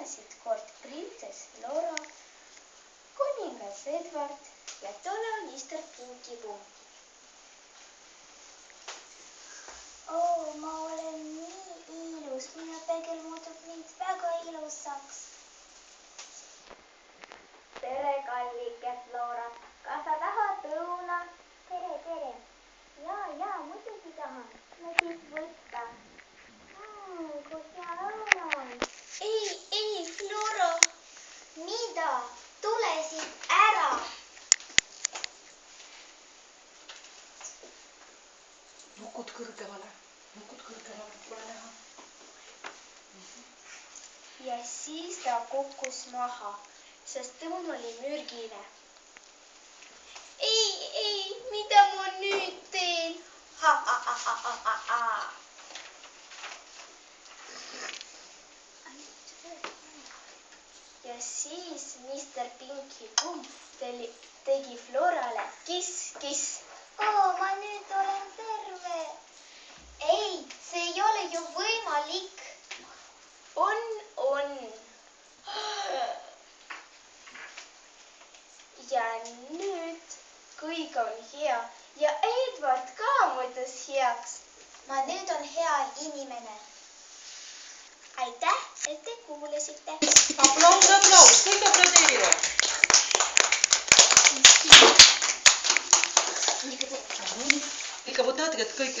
tulesid kord printsess Flora, kuningas Edward ja mister Pinky-Pump. Oo, ma olen nii ilus, minu peegel muutub mind väga ilusaks. Tere, kallike Flora, kas sa tahad lõuna? Tere, tere. Jaa, muidugi tahan. No siis võtta. Kui hea lõuna on. Ei, Flora. Mida? Tule siit ära. Nukud kõrgemale, pole näha. Ja siis ta kukkus maha, sest õun oli mürgine. Ei, mida ma nüüd teen? Ha. Ja siis mister Pinky-Pump tegi Florale kiss. Oo, ma nüüd olen terve. Ei, see ei ole ju võimalik. On. Ja nüüd kõik on hea ja Edward ka muutus heaks. Ma nüüd on hea inimene. Aitäh, et te kuulasite. Aplaus, kõik aplodeerivad. Ikka võtadki, et kõik